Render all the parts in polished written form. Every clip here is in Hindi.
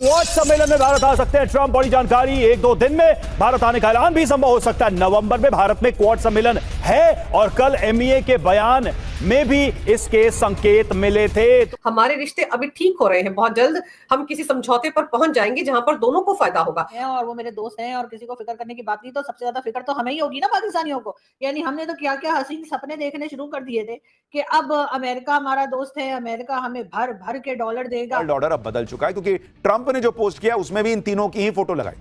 क्वाड सम्मेलन में भारत आ सकते हैं ट्रंप। बड़ी जानकारी, एक दो दिन में भारत आने का ऐलान भी संभव हो सकता है। नवंबर में भारत में क्वाड सम्मेलन है और कल एमईए के बयान में भी इसके संकेत मिले थे। हमारे रिश्ते अभी ठीक हो रहे हैं, बहुत जल्द हम किसी समझौते पर पहुंच जाएंगे जहां पर दोनों को फायदा होगा। और वो मेरे दोस्त हैं और किसी को फिक्र करने की बात नहीं, तो सबसे ज्यादा फिक्र तो हमें ही होगी ना, पाकिस्तानियों को। यानी हमने तो क्या क्या हसीन सपने देखने शुरू कर दिए थे कि अब अमेरिका हमारा दोस्त है, अमेरिका हमें भर भर के डॉलर देगा। वर्ल्ड ऑर्डर अब बदल चुका है क्योंकि ट्रंप ने जो पोस्ट किया उसमें भी इन तीनों की ही फोटो लगाई।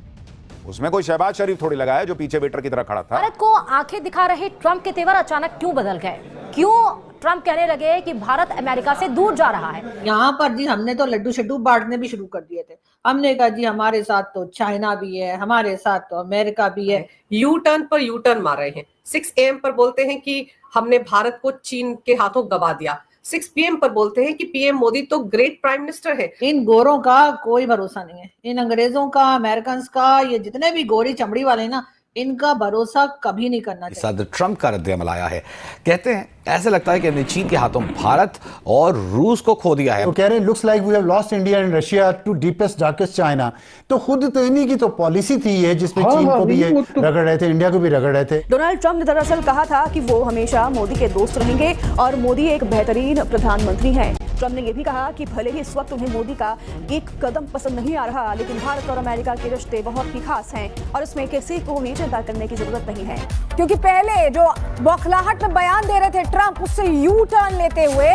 उसमें कोई शहबाज शरीफ थोड़ी लगाया जो पीछे वेटर की तरह खड़ा था। भारत को आंखें दिखा रहे ट्रंप के तेवर अचानक क्यों बदल गए? क्यों ट्रंप कहने लगे कि भारत अमेरिका से दूर जा रहा है? यहाँ पर जी हमने तो लड्डू शड्डू बांटने भी शुरू कर दिए थे। हमने कहा जी हमारे साथ तो चाइना भी है, हमारे साथ तो अमेरिका भी है। यू टर्न पर यू टर्न मार रहे हैं। 6 AM पर बोलते हैं कि हमने भारत को चीन के हाथों दबा दिया। 6 PM पर बोलते हैं कि पीएम मोदी तो ग्रेट प्राइम मिनिस्टर है। इन गोरों का कोई भरोसा नहीं है, इन अंग्रेजों का, अमेरिकन का, ये जितने भी गोरी चमड़ी वाले ना, इनका भरोसा कभी नहीं करना चाहिए। सदर ट्रंप का रद्द-ए-अमल आया है। कहते हैं ऐसे लगता है कि हमने चीन के हाथों भारत और रूस को खो दिया है। तो कह रहे हैं looks like we have lost India and Russia to deepest darkest China. तो खुद तो इन्हीं की तो पॉलिसी थी ये, जिसमें चीन को भी ये रगड़ रहे थे, इंडिया को भी रगड़ रहे थे। डोनाल्ड ट्रंप ने दरअसल कहा था कि वो हमेशा मोदी के दोस्त रहेंगे और मोदी एक बेहतरीन प्रधानमंत्री हैं। ट्रंप ने यह भी कहा कि भले ही इस वक्त उन्हें मोदी का एक कदम पसंद नहीं आ रहा, लेकिन भारत और अमेरिका के रिश्ते बहुत ही खास हैं और इसमें किसी को भी चिंता करने की जरूरत नहीं है। क्योंकि पहले जो बौखलाहट में बयान दे रहे थे ट्रंप, उससे यू टर्न लेते हुए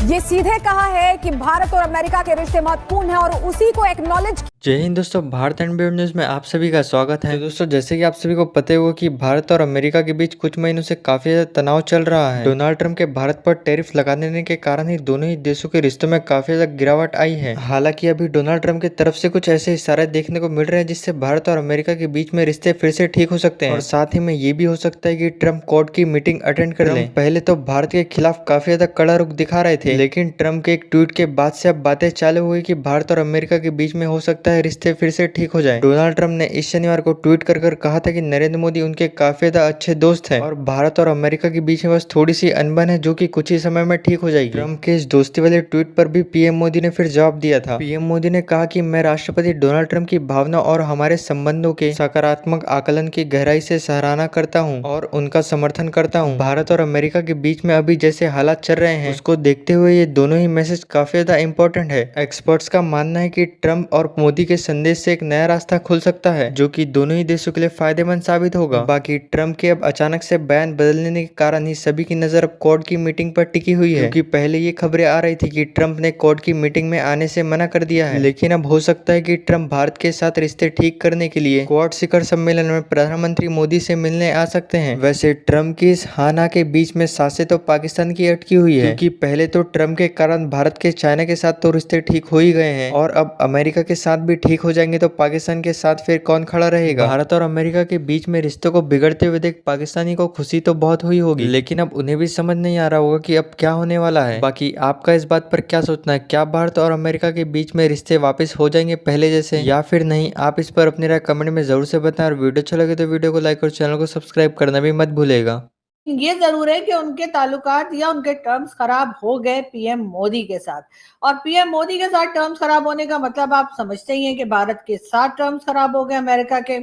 ये सीधे कहा है कि भारत और अमेरिका के रिश्ते महत्वपूर्ण हैं और उसी को एक्नॉलेज। जय हिंद दोस्तों, भारत एंड बियॉन्ड न्यूज़ में आप सभी का स्वागत है। तो दोस्तों, जैसे कि आप सभी को पता होगा कि भारत और अमेरिका के बीच कुछ महीनों से काफी ज्यादा तनाव चल रहा है। डोनाल्ड ट्रंप के भारत पर टैरिफ लगा देने के कारण ही दोनों ही देशों के रिश्तों में काफी ज्यादा गिरावट आई है। हालांकि अभी डोनाल्ड ट्रंप की तरफ से कुछ ऐसे इशारे देखने को मिल रहे हैं जिससे भारत और अमेरिका के बीच में रिश्ते फिर से ठीक हो सकते हैं और साथ ही में ये भी हो सकता है कि ट्रंप कोर्ट की मीटिंग अटेंड कर लें। पहले तो भारत के खिलाफ काफी ज्यादा कड़ा रुख दिखा रहे थे, लेकिन ट्रंप के एक ट्वीट के बाद से अब बातें चालू हुई कि भारत और अमेरिका के बीच में हो सकता है रिश्ते फिर से ठीक हो जाए। डोनाल्ड ट्रंप ने इस शनिवार को ट्वीट कर कहा था कि नरेंद्र मोदी उनके काफी ज्यादा अच्छे दोस्त हैं और भारत और अमेरिका के बीच में बस थोड़ी सी अनबन है जो कि कुछ ही समय में ठीक हो जाएगी। ट्रंप के इस दोस्ती वाले ट्वीट पर भी पीएम मोदी ने फिर जवाब दिया था। पीएम मोदी ने कहा कि मैं राष्ट्रपति डोनाल्ड ट्रंप की भावना और हमारे संबंधों के सकारात्मक आकलन की गहराई से सराहना करता हूँ और उनका समर्थन करता हूँ। भारत और अमेरिका के बीच में अभी जैसे हालात चल रहे हैं उसको देखते हुए ये दोनों ही मैसेज काफी ज्यादा इम्पोर्टेंट है। एक्सपर्ट्स का मानना है कि ट्रंप और मोदी के संदेश से एक नया रास्ता खुल सकता है जो कि दोनों ही देशों के लिए फायदेमंद साबित होगा। बाकी ट्रंप के अब अचानक से बयान बदलने के कारण ही सभी की नजर अब कोर्ट की मीटिंग पर टिकी हुई है, क्योंकि पहले ये खबरें आ रही थी कि ट्रंप ने कोर्ट की मीटिंग में आने से मना कर दिया है, लेकिन अब हो सकता है कि ट्रंप भारत के साथ रिश्ते ठीक करने के लिए क्वाड शिखर सम्मेलन में प्रधानमंत्री मोदी से मिलने आ सकते हैं। वैसे ट्रंप की इस हाना के बीच में सांसें तो पाकिस्तान की अटकी हुई है, क्योंकि पहले तो ट्रंप के कारण भारत के चाइना के साथ तो रिश्ते ठीक हो ही गए हैं और अब अमेरिका के साथ भी ठीक हो जाएंगे तो पाकिस्तान के साथ फिर कौन खड़ा रहेगा। भारत और अमेरिका के बीच में रिश्तों को बिगड़ते हुए देख पाकिस्तानी को खुशी तो बहुत हुई होगी, लेकिन अब उन्हें भी समझ नहीं आ रहा होगा कि अब क्या होने वाला है। बाकी आपका इस बात पर क्या सोचना है? क्या भारत और अमेरिका के बीच में रिश्ते वापस हो जाएंगे पहले जैसे या फिर नहीं? आप इस पर अपनी राय कमेंट में जरूर से बताएं और वीडियो अच्छा लगे तो वीडियो को लाइक और चैनल को सब्सक्राइब करना भी मत भूलेगा। ये जरूर है कि उनके ताल्लुकात या उनके टर्म्स खराब हो गए पीएम मोदी के साथ, और पीएम मोदी के साथ टर्म्स खराब होने का मतलब आप समझते ही हैं कि भारत के साथ टर्म्स खराब हो गए अमेरिका के।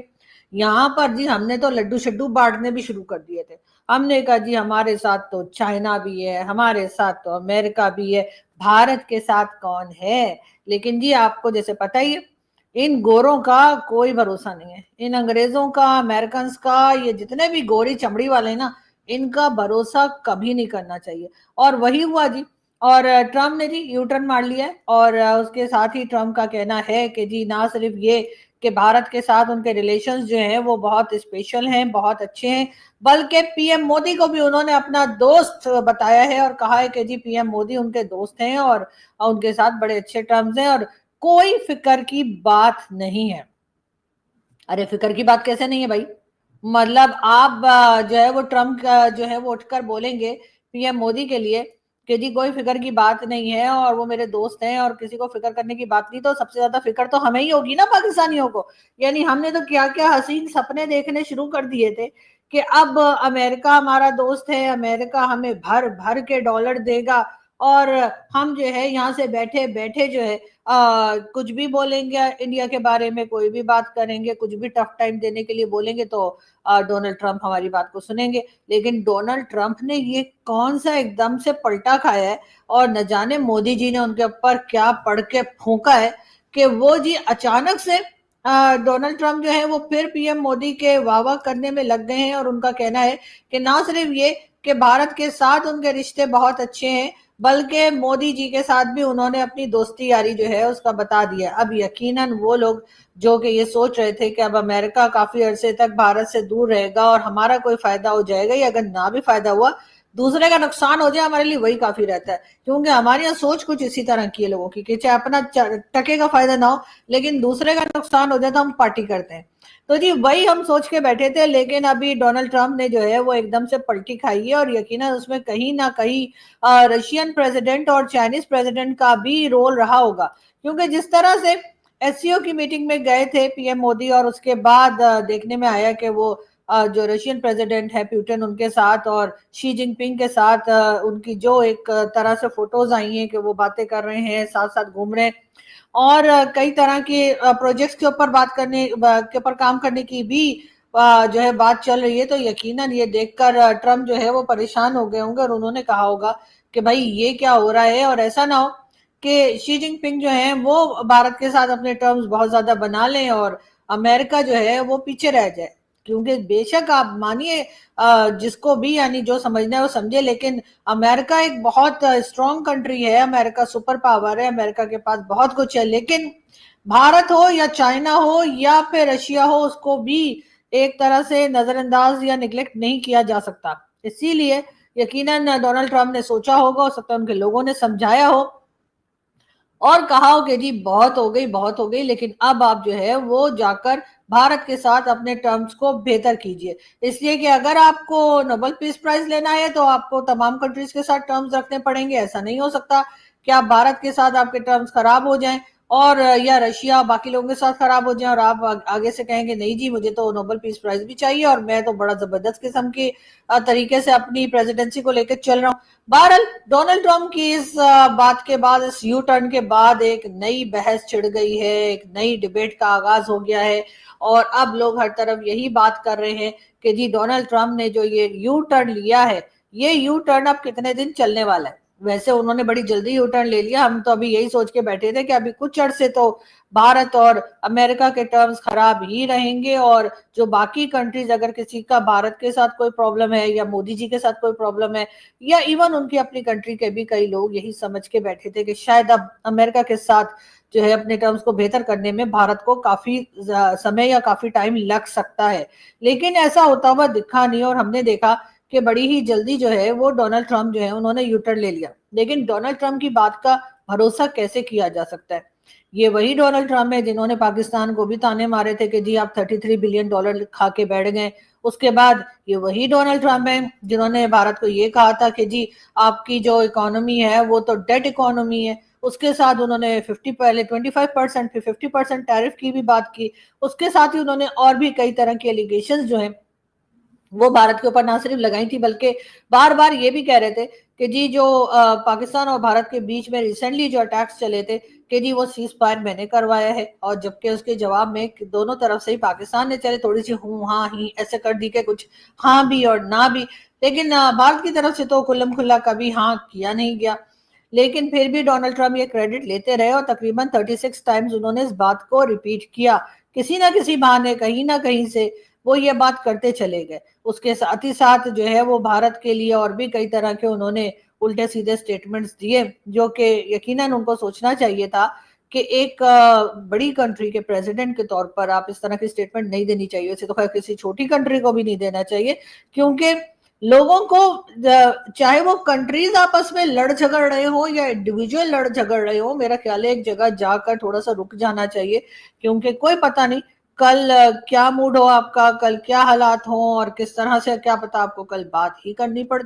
यहाँ पर जी हमने तो लड्डू शड्डू बांटने भी शुरू कर दिए थे। हमने कहा जी हमारे साथ तो चाइना भी है, हमारे साथ तो अमेरिका भी है, भारत के साथ कौन है? लेकिन जी आपको जैसे पता ही है, इन गोरों का कोई भरोसा नहीं है, इन अंग्रेजों का, अमेरिकन का, ये जितने भी गोरी चमड़ी वाले ना, इनका भरोसा कभी नहीं करना चाहिए। और वही हुआ जी, और ट्रम्प ने जी यू टर्न मार लिया है और उसके साथ ही ट्रम्प का कहना है कि जी ना सिर्फ ये कि भारत के साथ उनके रिलेशंस जो हैं वो बहुत स्पेशल हैं, बहुत अच्छे हैं, बल्कि पीएम मोदी को भी उन्होंने अपना दोस्त बताया है और कहा है कि जी पीएम मोदी उनके दोस्त हैं और उनके साथ बड़े अच्छे टर्म्स हैं और कोई फिक्र की बात नहीं है। अरे फिक्र की बात कैसे नहीं है भाई? मतलब आप जो है वो ट्रम्प जो है वो उठकर बोलेंगे पीएम मोदी के लिए कि जी कोई फिक्र की बात नहीं है और वो मेरे दोस्त हैं और किसी को फिक्र करने की बात नहीं, तो सबसे ज्यादा फिक्र तो हमें ही होगी ना, पाकिस्तानियों को। यानी हमने तो क्या क्या हसीन सपने देखने शुरू कर दिए थे कि अब अमेरिका हमारा दोस्त है, अमेरिका हमें भर भर के डॉलर देगा और हम जो है यहाँ से बैठे बैठे जो है कुछ भी बोलेंगे इंडिया के बारे में, कोई भी बात करेंगे, कुछ भी टफ टाइम देने के लिए बोलेंगे तो डोनाल्ड ट्रंप हमारी बात को सुनेंगे। लेकिन डोनाल्ड ट्रंप ने ये कौन सा एकदम से पलटा खाया है और न जाने मोदी जी ने उनके ऊपर क्या पढ़ के फूंका है कि वो जी अचानक से डोनाल्ड ट्रंप जो है वो फिर पीएम मोदी के वाह वाह करने में लग गए हैं और उनका कहना है कि ना सिर्फ ये कि भारत के साथ उनके रिश्ते बहुत अच्छे हैं, बल्कि मोदी जी के साथ भी उन्होंने अपनी दोस्ती यारी जो है उसका बता दिया। अब यकीनन वो लोग जो कि ये सोच रहे थे कि अब अमेरिका काफी अरसे तक भारत से दूर रहेगा और हमारा कोई फायदा हो जाएगा, या अगर ना भी फायदा हुआ दूसरे का नुकसान हो जाए, हमारे लिए वही काफी रहता है। क्योंकि हमारे यहाँ सोच कुछ इसी तरह की है लोगों की कि चाहे अपना टके का फायदा ना हो लेकिन दूसरे का नुकसान हो जाए तो हम पार्टी करते हैं। तो जी वही हम सोच के बैठे थे, लेकिन अभी डोनाल्ड ट्रंप ने जो है वो एकदम से पलटी खाई है और यकीनन उसमें कहीं ना कहीं रशियन प्रेसिडेंट और चाइनीज प्रेसिडेंट का भी रोल रहा होगा। क्योंकि जिस तरह से एससीओ की मीटिंग में गए थे पीएम मोदी और उसके बाद देखने में आया कि वो जो रशियन प्रेसिडेंट है पुतिन उनके साथ और शी जिनपिंग के साथ उनकी जो एक तरह से फोटोज आई हैं कि वो बातें कर रहे हैं, साथ साथ घूम रहे हैं और कई तरह के प्रोजेक्ट्स के ऊपर के ऊपर काम करने की भी जो है बात चल रही है। तो यकीनन ये देखकर ट्रम्प जो है वो परेशान हो गए होंगे और उन्होंने कहा होगा कि भाई ये क्या हो रहा है और ऐसा ना हो कि शी जिनपिंग जो है वो भारत के साथ अपने टर्म्स बहुत ज्यादा बना लें और अमेरिका जो है वो पीछे रह जाए। क्योंकि बेशक आप मानिए जिसको भी यानी जो समझना है वो समझे, लेकिन अमेरिका एक बहुत स्ट्रॉन्ग कंट्री है, अमेरिका सुपर पावर है, अमेरिका के पास बहुत कुछ है। लेकिन भारत हो या चाइना हो या फिर रशिया हो, उसको भी एक तरह से नजरअंदाज या निगलेक्ट नहीं किया जा सकता। इसीलिए यकीनन डोनाल्ड ट्रंप ने सोचा होगा, हो सकता है उनके लोगों ने समझाया हो और कहा हो कि जी बहुत हो गई बहुत हो गई, लेकिन अब आप जो है वो जाकर भारत के साथ अपने टर्म्स को बेहतर कीजिए। इसलिए कि अगर आपको नोबेल पीस प्राइज लेना है तो आपको तमाम कंट्रीज के साथ टर्म्स रखने पड़ेंगे। ऐसा नहीं हो सकता कि आप भारत के साथ आपके टर्म्स खराब हो जाएं और या रशिया बाकी लोगों के साथ खराब हो जाए और आप आगे से कहेंगे नहीं जी मुझे तो नोबेल पीस प्राइज भी चाहिए और मैं तो बड़ा जबरदस्त किस्म के तरीके से अपनी प्रेसिडेंसी को लेकर चल रहा हूँ। बहरहाल डोनाल्ड ट्रंप की इस बात के बाद, इस यू टर्न के बाद एक नई बहस छिड़ गई है, एक नई डिबेट का आगाज हो गया है और अब लोग हर तरफ यही बात कर रहे हैं कि जी डोनाल्ड ट्रंप ने जो ये यू टर्न लिया है, ये यू टर्न अब कितने दिन चलने वाला है। वैसे उन्होंने बड़ी जल्दी यू टर्न ले लिया, हम तो अभी यही सोच के बैठे थे कि अभी कुछ अरसे तो भारत और अमेरिका के टर्म्स खराब ही रहेंगे और जो बाकी कंट्रीज अगर किसी का भारत के साथ कोई प्रॉब्लम है या मोदी जी के साथ कोई प्रॉब्लम है या इवन उनकी अपनी कंट्री के भी कई लोग यही समझ के बैठे थे कि शायद अब अमेरिका के साथ जो है अपने टर्म्स को बेहतर करने में भारत को काफी समय या काफी टाइम लग सकता है। लेकिन ऐसा होता हुआ दिखा नहीं और हमने देखा कि बड़ी ही जल्दी जो है वो डोनाल्ड ट्रंप जो है उन्होंने यूटर्न ले लिया। लेकिन डोनाल्ड ट्रंप की बात का भरोसा कैसे किया जा सकता है? ये वही डोनाल्ड ट्रंप है जिन्होंने पाकिस्तान को भी ताने मारे थे कि जी आप $33 बिलियन खा के बैठ गए। उसके बाद ये वही डोनाल्ड ट्रंप है जिन्होंने भारत को ये कहा था कि जी आपकी जो इकोनॉमी है वो तो डेट इकोनॉमी है। उसके साथ उन्होंने 25% फिर 50% टैरिफ की भी बात की। उसके साथ ही उन्होंने और भी कई तरह के एलिगेशंस जो है वो भारत के ऊपर ना सिर्फ लगाई थी बल्कि बार बार ये भी कह रहे थे कि जी जो पाकिस्तान और भारत के बीच में रिसेंटली जो अटैक्स चले थे कि जी वो सीज फायर मैंने करवाया है। और जबकि उसके जवाब में दोनों तरफ से ही पाकिस्तान ने चले थोड़ी सी हूं हाँ ही ऐसे कर दी कि कुछ हाँ भी और ना भी, लेकिन भारत की तरफ से तो खुल्लम खुल्ला कभी हाँ किया नहीं गया। लेकिन फिर भी डोनाल्ड ट्रंप ये क्रेडिट लेते रहे और तकरीबन 36 टाइम्स उन्होंने इस बात को रिपीट किया, किसी ना किसी बहाने कहीं ना कहीं से वो ये बात करते चले गए। उसके साथ ही साथ जो है वो भारत के लिए और भी कई तरह के उन्होंने उल्टे सीधे स्टेटमेंट्स दिए जो कि यकीनन उनको सोचना चाहिए था कि एक बड़ी कंट्री के प्रेसिडेंट के तौर पर आप इस तरह की स्टेटमेंट नहीं देनी चाहिए। वैसे तो खैर किसी छोटी कंट्री को भी नहीं देना चाहिए, क्योंकि लोगों को चाहे वो कंट्रीज आपस में लड़ झगड़ रहे हो या इंडिविजुअल लड़ झगड़ रहे हो, मेरा ख्याल है एक जगह जाकर थोड़ा सा रुक जाना चाहिए। क्योंकि कोई पता नहीं कल क्या मूड हो आपका, कल क्या हालात हो और किस तरह से क्या पता आपको कल बात ही करनी पड़